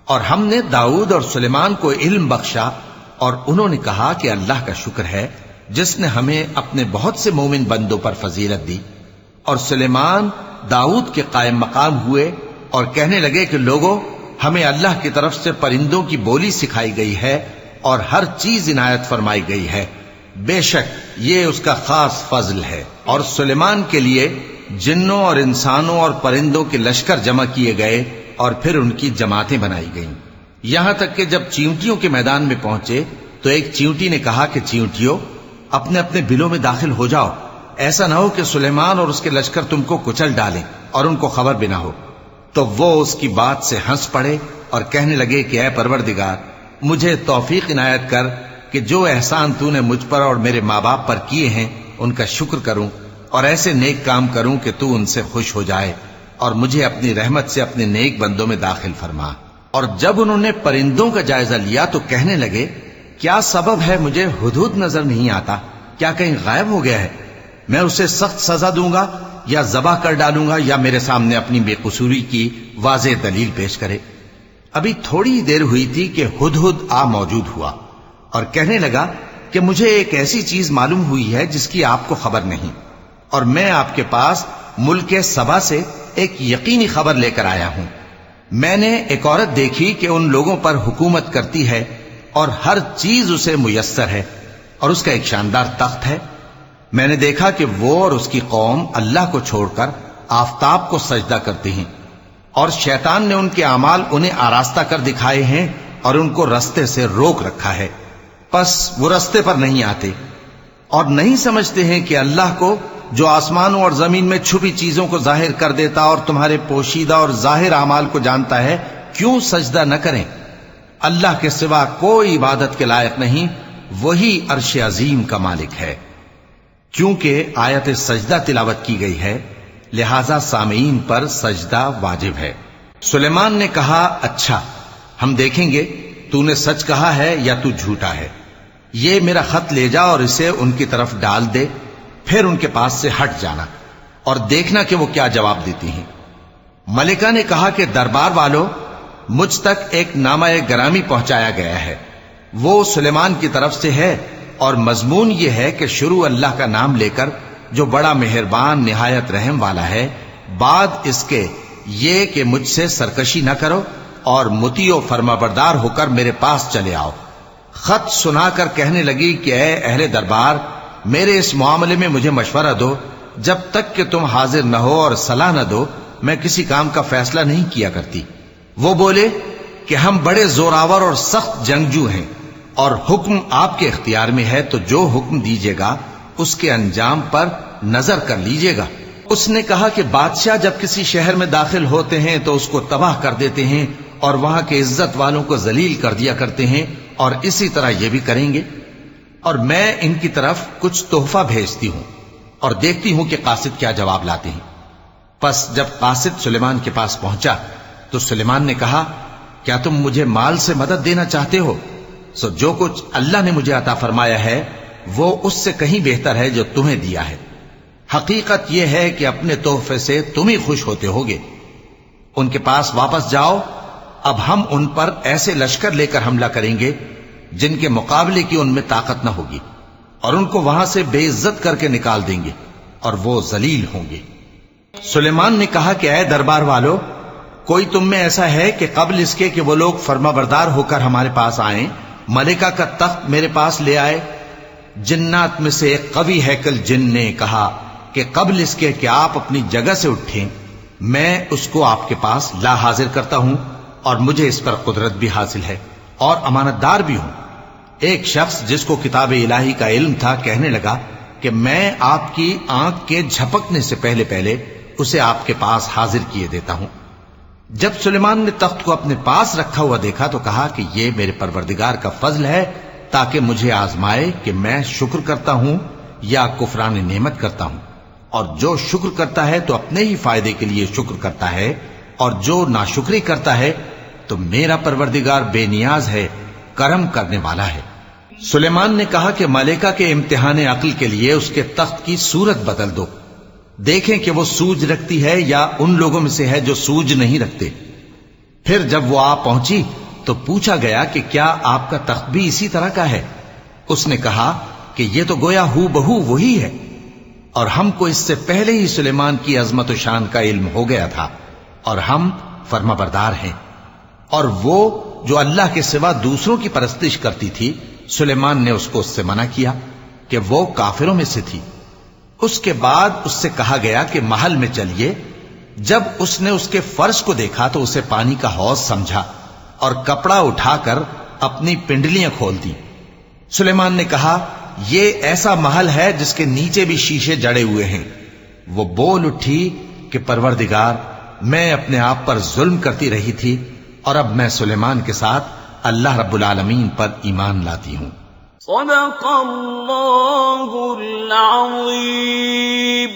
اور ہم نے داؤد اور سلیمان کو علم بخشا، اور انہوں نے کہا کہ اللہ کا شکر ہے جس نے ہمیں اپنے بہت سے مومن بندوں پر فضیلت دی۔ اور سلیمان داؤد کے قائم مقام ہوئے اور کہنے لگے کہ لوگوں، ہمیں اللہ کی طرف سے پرندوں کی بولی سکھائی گئی ہے اور ہر چیز عنایت فرمائی گئی ہے، بے شک یہ اس کا خاص فضل ہے۔ اور سلیمان کے لیے جنوں اور انسانوں اور پرندوں کے لشکر جمع کیے گئے اور پھر ان کی جماعتیں بنائی گئیں، یہاں تک کہ جب چیونٹیوں کے میدان میں پہنچے تو ایک چیونٹی نے کہا کہ چیونٹیوں، اپنے اپنے بلوں میں داخل ہو جاؤ، ایسا نہ ہو کہ سلیمان اور اس کے لشکر تم کو کچل ڈالیں اور ان کو خبر بھی نہ ہو۔ تو وہ اس کی بات سے ہنس پڑے اور کہنے لگے کہ اے پروردگار، مجھے توفیق عنایت کر کہ جو احسان تو نے مجھ پر اور میرے ماں باپ پر کیے ہیں ان کا شکر کروں اور ایسے نیک کام کروں کہ تو ان سے خوش ہو جائے، اور مجھے اپنی رحمت سے اپنے نیک بندوں میں داخل فرما۔ اور جب انہوں نے پرندوں کا جائزہ لیا تو کہنے لگے، کیا سبب ہے مجھے ہدہد نظر نہیں آتا؟ کیا کہیں غائب ہو گیا ہے؟ میں اسے سخت سزا دوں گا یا ذبح کر ڈالوں گا یا میرے سامنے اپنی بے قصوری کی واضح دلیل پیش کرے۔ ابھی تھوڑی دیر ہوئی تھی کہ ہدہد آ موجود ہوا اور کہنے لگا کہ مجھے ایک ایسی چیز معلوم ہوئی ہے جس کی آپ کو خبر نہیں، اور میں آپ کے پاس ملک سبا سے ایک یقینی خبر لے کر آیا ہوں۔ میں نے ایک عورت دیکھی کہ ان لوگوں پر حکومت کرتی ہے اور ہر چیز اسے میسر ہے، اور اس کا ایک شاندار تخت ہے۔ میں نے دیکھا کہ وہ اور اس کی قوم اللہ کو چھوڑ کر آفتاب کو سجدہ کرتے ہیں، اور شیطان نے ان کے اعمال انہیں آراستہ کر دکھائے ہیں اور ان کو رستے سے روک رکھا ہے، پس وہ رستے پر نہیں آتے، اور نہیں سمجھتے ہیں کہ اللہ کو جو آسمانوں اور زمین میں چھپی چیزوں کو ظاہر کر دیتا اور تمہارے پوشیدہ اور ظاہر اعمال کو جانتا ہے، کیوں سجدہ نہ کریں؟ اللہ کے سوا کوئی عبادت کے لائق نہیں، وہی عرش عظیم کا مالک ہے۔ کیونکہ آیت سجدہ تلاوت کی گئی ہے لہذا سامعین پر سجدہ واجب ہے۔ سلیمان نے کہا، اچھا ہم دیکھیں گے تو نے سچ کہا ہے یا تو جھوٹا ہے، یہ میرا خط لے جا اور اسے ان کی طرف ڈال دے، پھر ان کے پاس سے ہٹ جانا اور دیکھنا کہ وہ کیا جواب دیتی ہیں۔ ملکہ نے کہا کہ دربار والو، مجھ تک ایک نامہ گرامی پہنچایا گیا ہے، وہ سلیمان کی طرف سے ہے، اور مضمون یہ ہے کہ شروع اللہ کا نام لے کر جو بڑا مہربان نہایت رحم والا ہے، بعد اس کے یہ کہ مجھ سے سرکشی نہ کرو اور مطیع و فرما بردار ہو کر میرے پاس چلے آؤ۔ خط سنا کر کہنے لگی کہ اے اہل دربار، میرے اس معاملے میں مجھے مشورہ دو، جب تک کہ تم حاضر نہ ہو اور صلاح نہ دو میں کسی کام کا فیصلہ نہیں کیا کرتی۔ وہ بولے کہ ہم بڑے زوراور اور سخت جنگجو ہیں، اور حکم آپ کے اختیار میں ہے، تو جو حکم دیجیے گا اس کے انجام پر نظر کر لیجیے گا۔ اس نے کہا کہ بادشاہ جب کسی شہر میں داخل ہوتے ہیں تو اس کو تباہ کر دیتے ہیں اور وہاں کے عزت والوں کو ذلیل کر دیا کرتے ہیں، اور اسی طرح یہ بھی کریں گے، اور میں ان کی طرف کچھ تحفہ بھیجتی ہوں اور دیکھتی ہوں کہ قاصد کیا جواب لاتے ہیں۔ پس جب قاصد سلیمان کے پاس پہنچا تو سلیمان نے کہا، کیا تم مجھے مال سے مدد دینا چاہتے ہو؟ سو جو کچھ اللہ نے مجھے عطا فرمایا ہے وہ اس سے کہیں بہتر ہے جو تمہیں دیا ہے۔ حقیقت یہ ہے کہ اپنے تحفے سے تم ہی خوش ہوتے ہوگے۔ ان کے پاس واپس جاؤ، اب ہم ان پر ایسے لشکر لے کر حملہ کریں گے جن کے مقابلے کی ان میں طاقت نہ ہوگی، اور ان کو وہاں سے بے عزت کر کے نکال دیں گے اور وہ ذلیل ہوں گے۔ سلیمان نے کہا کہ اے دربار والو، کوئی تم میں ایسا ہے کہ قبل اس کے کہ وہ لوگ فرما بردار ہو کر ہمارے پاس آئیں، ملکہ کا تخت میرے پاس لے آئے؟ جنات میں سے ایک قوی ہیکل جن نے کہا کہ قبل اس کے کہ آپ اپنی جگہ سے اٹھیں میں اس کو آپ کے پاس لا حاضر کرتا ہوں، اور مجھے اس پر قدرت بھی حاصل ہے اور امانت دار بھی ہوں۔ ایک شخص جس کو کتاب الہی کا علم تھا کہنے لگا کہ میں آپ کی آنکھ کے جھپکنے سے پہلے پہلے اسے آپ کے پاس حاضر کیے دیتا ہوں۔ جب سلیمان نے تخت کو اپنے پاس رکھا ہوا دیکھا تو کہا کہ یہ میرے پروردگار کا فضل ہے تاکہ مجھے آزمائے کہ میں شکر کرتا ہوں یا کفران نعمت کرتا ہوں، اور جو شکر کرتا ہے تو اپنے ہی فائدے کے لیے شکر کرتا ہے، اور جو ناشکری کرتا ہے تو میرا پروردگار بے نیاز ہے، کرم کرنے والا ہے۔ سلیمان نے کہا کہ ملکہ کے امتحان عقل کے لیے اس کے تخت کی صورت بدل دو، دیکھیں کہ وہ سوج رکھتی ہے یا ان لوگوں میں سے ہے جو سوج نہیں رکھتے۔ پھر جب وہ آ پہنچی تو پوچھا گیا کہ کیا آپ کا تخت بھی اسی طرح کا ہے؟ اس نے کہا کہ یہ تو گویا ہو بہو وہی ہے، اور ہم کو اس سے پہلے ہی سلیمان کی عظمت و شان کا علم ہو گیا تھا، اور ہم فرما بردار ہیں۔ اور وہ جو اللہ کے سوا دوسروں کی پرستش کرتی تھی، سلیمان نے اس کو اس سے منع کیا کہ وہ کافروں میں سے تھی۔ اس کے بعد اس سے کہا گیا کہ محل میں چلیے۔ جب اس نے اس کے فرش کو دیکھا تو اسے پانی کا حوض سمجھا اور کپڑا اٹھا کر اپنی پنڈلیاں کھول دی۔ سلیمان نے کہا یہ ایسا محل ہے جس کے نیچے بھی شیشے جڑے ہوئے ہیں۔ وہ بول اٹھی کہ پروردگار، میں اپنے آپ پر ظلم کرتی رہی تھی، اور اب میں سلیمان کے ساتھ اللہ رب العالمین پر ایمان لاتی ہوں۔ صدق اللہ العظیم۔